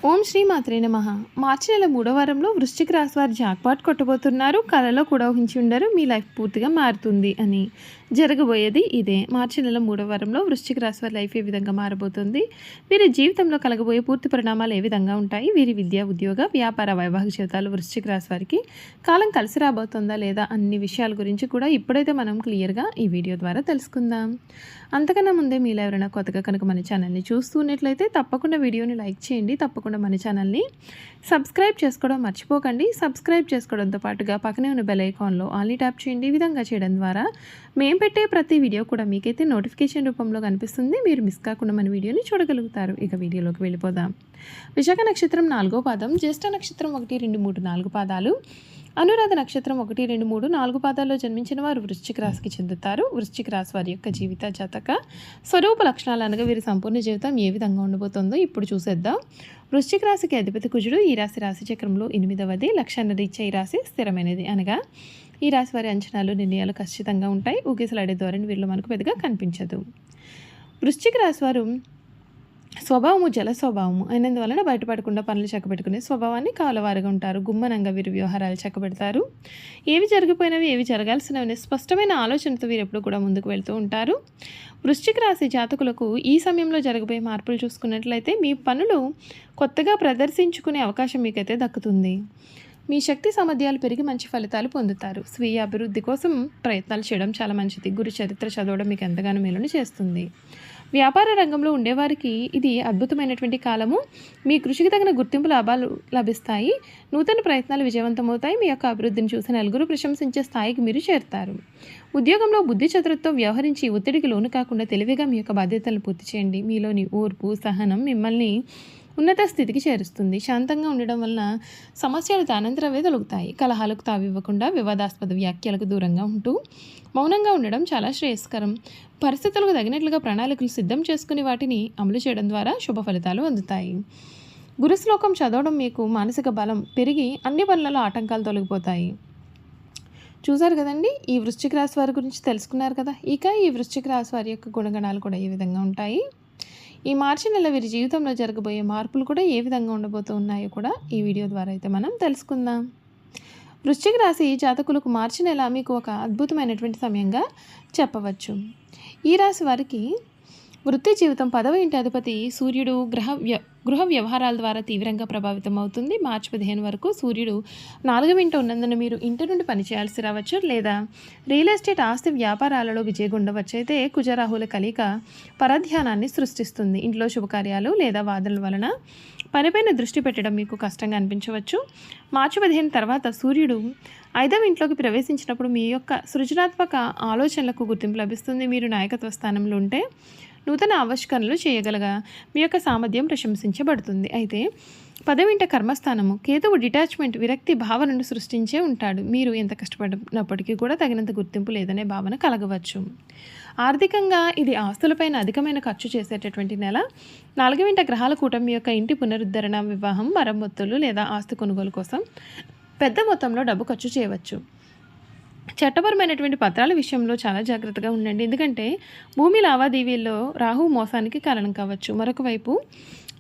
ఓం శ్రీ మాత్రే నమః. మార్చి నెల 3వ వారంలో వృశ్చిక రాశి వారు జాక్పాట్ కొట్టబోతున్నారు. కలలో కూడా ఊహించి ఉండరు మీ లైఫ్ పూర్తిగా మారుతుంది అని. జరగబోయేది ఇదే. మార్చి నెల 3వ వారంలో వృశ్చిక రాశి వారి లైఫ్ ఏ విధంగా మారబోతుంది, వీరి జీవితంలో కలగబోయే పూర్తి పరిణామాలు ఏ విధంగా ఉంటాయి, వీరి విద్య, ఉద్యోగ, వ్యాపార, వైవాహిక జీవితాలు వృశ్చిక రాశి వారికి కాలం కలిసి రాబోతుందా లేదా అన్ని విషయాల గురించి కూడా ఇప్పుడైతే మనం క్లియర్గా ఈ వీడియో ద్వారా తెలుసుకుందాం. అంతకన్నా ముందే మీలో ఎవరైనా కొత్తగా కనుక మన ఛానల్ని చూస్తున్నట్లయితే తప్పకుండా వీడియోని లైక్ చేయండి. తప్పకుండా మన ఛానల్ని సబ్స్క్రైబ్ చేసుకోవడం మర్చిపోకండి. సబ్స్క్రైబ్ చేసుకోవడంతో పాటుగా పక్కనే ఉన్న బెల్ ఐకాన్లో ఆల్ని ట్యాప్ చేయండి. ఈ విధంగా చేయడం ద్వారా మేము పెట్టే ప్రతి వీడియో కూడా మీకైతే నోటిఫికేషన్ రూపంలో కనిపిస్తుంది. మీరు మిస్ కాకుండా మన వీడియోని చూడగలుగుతారు. ఇక వీడియోలోకి వెళ్ళిపోదాం. విశాఖ నక్షత్రం 4వ పాదం, జ్యేష్ఠ నక్షత్రం 1, 2, 3, 4 పాదాలు, అనురాధ నక్షత్రం 1, 2, 3, 4 పాదాల్లో జన్మించిన వారు వృశ్చిక రాశికి చెందుతారు. వృశ్చిక రాశి వారి యొక్క జీవిత జాతక స్వరూప లక్షణాలు అనగా వీరి సంపూర్ణ జీవితం ఏ విధంగా ఉండబోతుందో ఇప్పుడు చూసేద్దాం. వృశ్చిక రాశికి అధిపతి కుజుడు. ఈ రాశి చక్రంలో 8వది. లక్షణ రీత్యా ఈ రాశి స్థిరమైనది అనగా ఈ రాశి వారి అంచనాలు, నిర్ణయాలు ఖచ్చితంగా ఉంటాయి. ఊగిసలాడే ధోరణి వీళ్ళు మనకు పెద్దగా కనిపించదు. వృశ్చిక రాశి వారు స్వభావము జల స్వభావము అయినందువలన బయటపడకుండా పనులు చక్కబెట్టుకునే స్వభావాన్ని కాలవారుగా ఉంటారు. గుమ్మనంగా వీరు వ్యవహారాలు చక్కబెడతారు. ఏవి జరిగిపోయినవి, ఏవి జరగాల్సినవి స్పష్టమైన ఆలోచనతో వీరు ఎప్పుడు కూడా ముందుకు వెళ్తూ ఉంటారు. వృశ్చిక రాశి జాతకులకు ఈ సమయంలో జరగబోయే మార్పులు చూసుకున్నట్లయితే మీ పనులు కొత్తగా ప్రదర్శించుకునే అవకాశం మీకైతే దక్కుతుంది. మీ శక్తి సామర్థ్యాలు పెరిగి మంచి ఫలితాలు పొందుతారు. స్వీయ అభివృద్ధి కోసం ప్రయత్నాలు చేయడం చాలా మంచిది. గురు చరిత్ర చదవడం మీకు ఎంతగానో మేలుని చేస్తుంది. వ్యాపార రంగంలో ఉండేవారికి ఇది అద్భుతమైనటువంటి కాలము. మీ కృషికి తగిన గుర్తింపు లాభాలు లభిస్తాయి. నూతన ప్రయత్నాలు విజయవంతమవుతాయి. మీ యొక్క అభివృద్ధిని చూసి నలుగురు ప్రశంసించే స్థాయికి మీరు చేరుతారు. ఉద్యోగంలో బుద్ధి చతురతతో వ్యవహరించి ఒత్తిడికి లోను కాకుండా తెలివిగా మీ యొక్క బాధ్యతలను పూర్తి చేయండి. మీలోని ఓర్పు, సహనం మిమ్మల్ని ఉన్నత స్థితికి చేరుస్తుంది. శాంతంగా ఉండడం వలన సమస్యలు దానంతరవే తొలగుతాయి. కలహాలకు తావివ్వకుండా వివాదాస్పద వ్యాఖ్యలకు దూరంగా ఉంటూ మౌనంగా ఉండడం చాలా శ్రేయస్కరం. పరిస్థితులకు తగినట్లుగా ప్రణాళికలు సిద్ధం చేసుకుని వాటిని అమలు చేయడం ద్వారా శుభ ఫలితాలు అందుతాయి. గురుశ్లోకం చదవడం మీకు మానసిక బలం పెరిగి అన్ని పనులలో ఆటంకాలు తొలగిపోతాయి. చూసారు కదండి, ఈ వృశ్చిక రాశి వారి గురించి తెలుసుకున్నారు కదా. ఇక ఈ వృశ్చిక రాశి వారి యొక్క గుణగణాలు కూడా ఏ విధంగా ఉంటాయి, ఈ మార్చి నెల వీరి జీవితంలో జరగబోయే మార్పులు కూడా ఏ విధంగా ఉండబోతూ ఉన్నాయో కూడా ఈ వీడియో ద్వారా అయితే మనం తెలుసుకుందాం. వృశ్చిక రాశి జాతకులకు మార్చి నెల మీకు ఒక అద్భుతమైనటువంటి సమయంగా చెప్పవచ్చు. ఈ రాశి వారికి వృత్తి జీవితం 10వ ఇంటి అధిపతి సూర్యుడు గృహ వ్యవహారాల ద్వారా తీవ్రంగా ప్రభావితం అవుతుంది. మార్చి 15 వరకు సూర్యుడు 4వ ఇంట ఉన్నందున మీరు ఇంటి నుండి పనిచేయాల్సి రావచ్చు, లేదా రియల్ ఎస్టేట్ ఆస్తి వ్యాపారాలలో విజయగుండవచ్చు. అయితే కుజరాహుల కలయిక పరధ్యానాన్ని సృష్టిస్తుంది. ఇంట్లో శుభకార్యాలు లేదా వాదనల వలన పనిపైన దృష్టి పెట్టడం మీకు కష్టంగా అనిపించవచ్చు. మార్చి 15 తర్వాత సూర్యుడు 5వ ఇంట్లోకి ప్రవేశించినప్పుడు మీ యొక్క సృజనాత్మక ఆలోచనలకు గుర్తింపు లభిస్తుంది. మీరు నాయకత్వ స్థానంలో ఉంటే నూతన ఆవిష్కరణలు చేయగలగా మీ యొక్క సామర్థ్యం ప్రశంసించబడుతుంది. అయితే 10వ ఇంట కర్మస్థానము. కేతువు డిటాచ్మెంట్, విరక్తి భావనను సృష్టించే ఉంటాడు. మీరు ఎంత కష్టపడినప్పటికీ కూడా తగినంత గుర్తింపు లేదనే భావన కలగవచ్చు. ఆర్థికంగా ఇది ఆస్తులపైన అధికమైన ఖర్చు చేసేటటువంటి నెల. 4వ ఇంట గ్రహాల కూటమి యొక్క ఇంటి పునరుద్ధరణ, వివాహం, మరమ్మతులు లేదా ఆస్తి కొనుగోలు కోసం పెద్ద మొత్తంలో డబ్బు ఖర్చు చేయవచ్చు. చట్టపరమైనటువంటి పత్రాల విషయంలో చాలా జాగ్రత్తగా ఉండండి, ఎందుకంటే భూమి లావాదేవీల్లో రాహు మోసానికి కారణం కావచ్చు. మరొక వైపు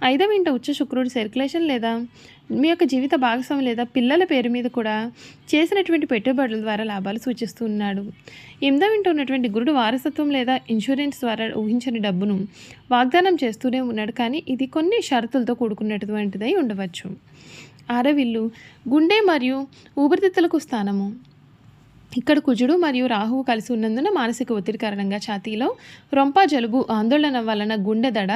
5వ ఇంట ఉచ్చ శుక్రుడు సర్క్యులేషన్ లేదా మీ యొక్క జీవిత భాగస్వామి లేదా పిల్లల పేరు మీద కూడా చేసినటువంటి పెట్టుబడుల ద్వారా లాభాలు సూచిస్తున్నాడు. 8వ ఇంట ఉన్నటువంటి గురుడు వారసత్వం లేదా ఇన్సూరెన్స్ ద్వారా ఊహించని డబ్బును వాగ్దానం చేస్తూనే ఉన్నాడు, కానీ ఇది కొన్ని షరతులతో కూడుకున్నటువంటిదై ఉండవచ్చు. 6వ ఇల్లు గుండె మరియు ఊపిరితిత్తులకు స్థానము. ఇక్కడ కుజుడు మరియు రాహువు కలిసి ఉన్నందున మానసిక ఒత్తిడి కారణంగా ఛాతీలో రొంప, జలుబు, ఆందోళన వలన గుండె దడ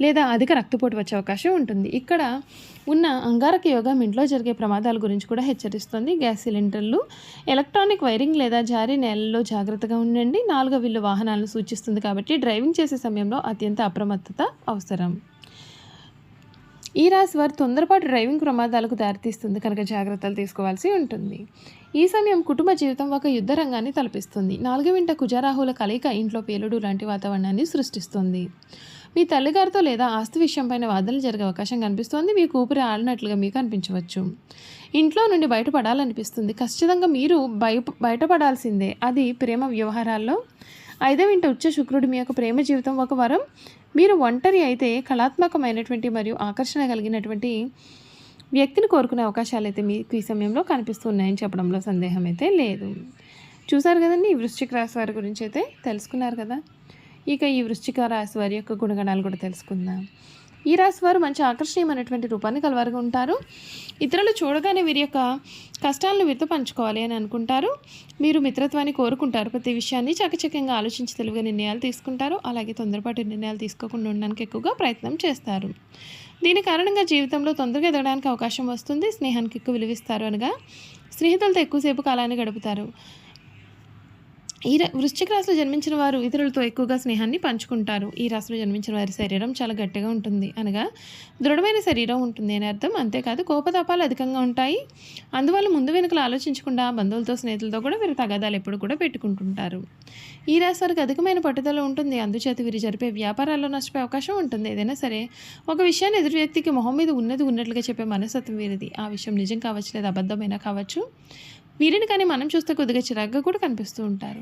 లేదా అధిక రక్తపోటు వచ్చే అవకాశం ఉంటుంది. ఇక్కడ ఉన్న అంగారక యోగం ఇంట్లో జరిగే ప్రమాదాల గురించి కూడా హెచ్చరిస్తుంది. గ్యాస్ సిలిండర్లు, ఎలక్ట్రానిక్ వైరింగ్ లేదా జారీ నేలల్లో జాగ్రత్తగా ఉండండి. 4వ ఇల్లు వాహనాలను సూచిస్తుంది కాబట్టి డ్రైవింగ్ చేసే సమయంలో అత్యంత అప్రమత్తత అవసరం. ఈ రాశి వారు తొందరపాటు డ్రైవింగ్ ప్రమాదాలకు దారితీస్తుంది కనుక జాగ్రత్తలు తీసుకోవాల్సి ఉంటుంది. ఈ సమయం కుటుంబ జీవితం ఒక యుద్ధ రంగాన్ని తలపిస్తుంది. 4వ ఇంట కుజరాహుల కలయిక ఇంట్లో పేలుడు లాంటి వాతావరణాన్ని సృష్టిస్తుంది. మీ తల్లిగారితో లేదా ఆస్తి విషయంపైన వాదనలు జరిగే అవకాశం కనిపిస్తుంది. మీకు ఊపిరి ఆడినట్లుగా మీకు అనిపించవచ్చు. ఇంట్లో నుండి బయటపడాలనిపిస్తుంది. ఖచ్చితంగా మీరు బయటపడాల్సిందే. అది ప్రేమ వ్యవహారాల్లో 5వ ఇంట ఉచ్చ శుక్రుడు మీ యొక్క ప్రేమ జీవితం ఒక వరం మీరు ఒంటరి అయితే కళాత్మకమైనటువంటి మరియు ఆకర్షణ కలిగినటువంటి వ్యక్తిని కోరుకునే అవకాశాలు అయితే మీకు ఈ సమయంలో కనిపిస్తున్నాయని చెప్పడంలో సందేహం అయితే లేదు. చూసారు కదండి, ఈ వృశ్చిక రాశి వారి గురించి అయితే తెలుసుకున్నారు కదా. ఇక ఈ వృశ్చిక రాశి వారి యొక్క గుణగణాలు కూడా తెలుసుకుందాం. ఈ రాశి వారు మంచి ఆకర్షణీయమైనటువంటి రూపాన్ని కలవారుగా ఉంటారు. ఇతరులు చూడగానే వీరి యొక్క కష్టాలను వీరితో పంచుకోవాలి అని అనుకుంటారు. మీరు మిత్రత్వాన్ని కోరుకుంటారు. ప్రతి విషయాన్ని చకచకంగా ఆలోచించి తెలివిగా నిర్ణయాలు తీసుకుంటారు. అలాగే తొందరపాటు నిర్ణయాలు తీసుకోకుండా ఉండడానికి ఎక్కువగా ప్రయత్నం చేస్తారు. దీని కారణంగా జీవితంలో తొందరగా ఎదగడానికి అవకాశం వస్తుంది. స్నేహానికి ఎక్కువ విలువిస్తారు అనగా స్నేహితులతో ఎక్కువసేపు కాలాన్ని గడుపుతారు. ఈ వృశ్చిక రాశిలో జన్మించిన వారు ఇతరులతో ఎక్కువగా స్నేహాన్ని పంచుకుంటారు. ఈ రాశిలో జన్మించిన వారి శరీరం చాలా గట్టిగా ఉంటుంది అనగా దృఢమైన శరీరం ఉంటుంది అని అర్థం. అంతేకాదు కోపతాపాలు అధికంగా ఉంటాయి. అందువల్ల ముందు వెనుకలు ఆలోచించకుండా బంధువులతో స్నేహితులతో కూడా వీరు తగాదాలు ఎప్పుడు కూడా పెట్టుకుంటుంటారు. ఈ రాశి వారికి అధికమైన పట్టుదల ఉంటుంది. అందుచేత వీరు జరిపే వ్యాపారాల్లో నష్టపోయే అవకాశం ఉంటుంది. ఏదైనా సరే ఒక విషయాన్ని ఎదురు వ్యక్తికి మొహం మీద ఉన్నది ఉన్నట్లుగా చెప్పే మనస్తత్వం వీరిది. ఆ విషయం నిజం కావచ్చు లేదా అబద్ధమైనా కావచ్చు. వీరిని కానీ మనం చూస్తే కొద్దిగా చిరాగ్గా కూడా కనిపిస్తూ ఉంటారు.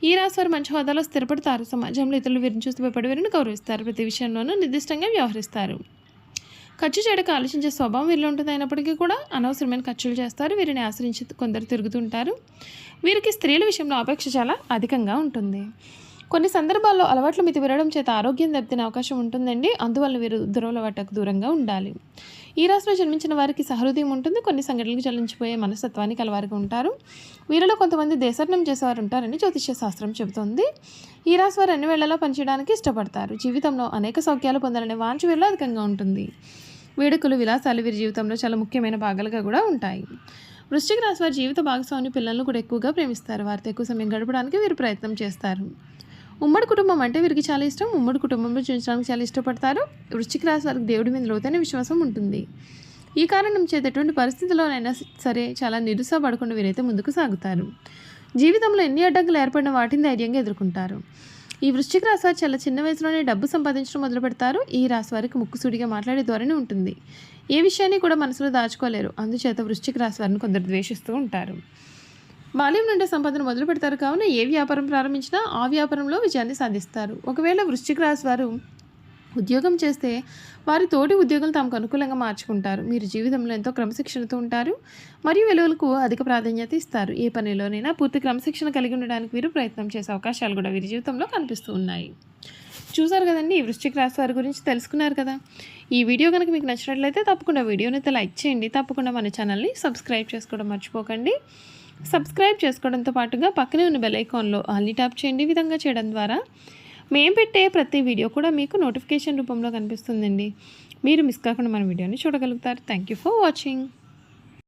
ఈ రాశి వారు మంచి హోదాలో స్థిరపడతారు. సమాజంలో ఇతరులు వీరిని చూస్తే భయపడి వీరిని గౌరవిస్తారు. ప్రతి విషయంలోనూ నిర్దిష్టంగా వ్యవహరిస్తారు. ఖర్చు చేయడానికి ఆలోచించే స్వభావం వీరిలో ఉంటుంది. అయినప్పటికీ కూడా అనవసరమైన ఖర్చులు చేస్తారు. వీరిని ఆశ్రయించి కొందరు తిరుగుతుంటారు. వీరికి స్త్రీల విషయంలో అపేక్ష చాలా అధికంగా ఉంటుంది. కొన్ని సందర్భాల్లో అలవాట్లు మితి విరడం చేత ఆరోగ్యం దెబ్బతినే అవకాశం ఉంటుందండి. అందువల్ల వీరు దురలవాట్లకు దూరంగా ఉండాలి. ఈ రాశిలో జన్మించిన వారికి సహృదయం ఉంటుంది. కొన్ని సంఘటనలకు చలించిపోయే మనస్తత్వాన్ని కలవారుగా ఉంటారు. వీరిలో కొంతమంది దేశాటనం చేసేవారు ఉంటారని జ్యోతిష్య శాస్త్రం చెబుతోంది. ఈ రాశి వారు అన్ని వేళలా పనిచేయడానికి ఇష్టపడతారు. జీవితంలో అనేక సౌఖ్యాలు పొందాలనే వాంఛ వీరిలో అధికంగా ఉంటుంది. వేడుకలు విలాసాలు వీరి జీవితంలో చాలా ముఖ్యమైన భాగాలుగా కూడా ఉంటాయి. వృశ్చిక రాశి వారి జీవిత భాగస్వామి పిల్లలను కూడా ఎక్కువగా ప్రేమిస్తారు. వారితో ఎక్కువ సమయం గడపడానికి వీరు ప్రయత్నం చేస్తారు. ఉమ్మడి కుటుంబం అంటే వీరికి చాలా ఇష్టం. ఉమ్మడి కుటుంబంలో జీవించడానికి చాలా ఇష్టపడతారు. వృశ్చిక రాశి వారికి దేవుడి మీద లోతైన విశ్వాసం ఉంటుంది. ఈ కారణం చేత ఎటువంటి పరిస్థితుల్లోనైనా సరే చాలా నిరుత్సాహపడకుండా వీరైతే ముందుకు సాగుతారు. జీవితంలో ఎన్ని అడ్డంకులు ఏర్పడిన వాటిని ధైర్యంగా ఎదుర్కొంటారు. ఈ వృశ్చిక రాశి వారు చాలా చిన్న వయసులోనే డబ్బు సంపాదించడం మొదలు పెడతారు. ఈ రాశి వారికి ముక్కుసూడిగా మాట్లాడే ధోరణి ఉంటుంది. ఏ విషయాన్ని కూడా మనసులో దాచుకోలేరు. అందుచేత వృశ్చిక రాశి వారిని కొందరు ద్వేషిస్తూ ఉంటారు. బాల్యం నుండి సంపాదన మొదలు పెడతారు. కావున ఏ వ్యాపారం ప్రారంభించినా ఆ వ్యాపారంలో విజయాన్ని సాధిస్తారు. ఒకవేళ వృశ్చిక రాశి వారు ఉద్యోగం చేస్తే వారి తోటి ఉద్యోగులు తమకు అనుకూలంగా మార్చుకుంటారు. మీరు జీవితంలో ఎంతో క్రమశిక్షణతో ఉంటారు మరియు విలువలకు అధిక ప్రాధాన్యత ఇస్తారు. ఏ పనిలోనైనా పూర్తి క్రమశిక్షణ కలిగి ఉండడానికి వీరు ప్రయత్నం చేసే అవకాశాలు కూడా వీరి జీవితంలో కనిపిస్తూ ఉన్నాయి. చూసారు కదండి, ఈ వృశ్చిక రాశి వారి గురించి తెలుసుకున్నారు కదా. ఈ వీడియో కనుక మీకు నచ్చినట్లయితే తప్పకుండా వీడియోని అయితే లైక్ చేయండి. తప్పకుండా మన ఛానల్ని సబ్స్క్రైబ్ చేసుకోవడం మర్చిపోకండి. సబ్స్క్రైబ్ చేసుకోవడంతో పాటుగా పక్కనే ఉన్న బెల్ ఐకాన్లో ఆల్ని ట్యాప్ చేయండి. ఈ విధంగా చేయడం ద్వారా మేము పెట్టే ప్రతి వీడియో కూడా మీకు నోటిఫికేషన్ రూపంలో కనిపిస్తుందండి. మీరు మిస్ కాకుండా మన వీడియోని చూడగలుగుతారు. Thank you for watching.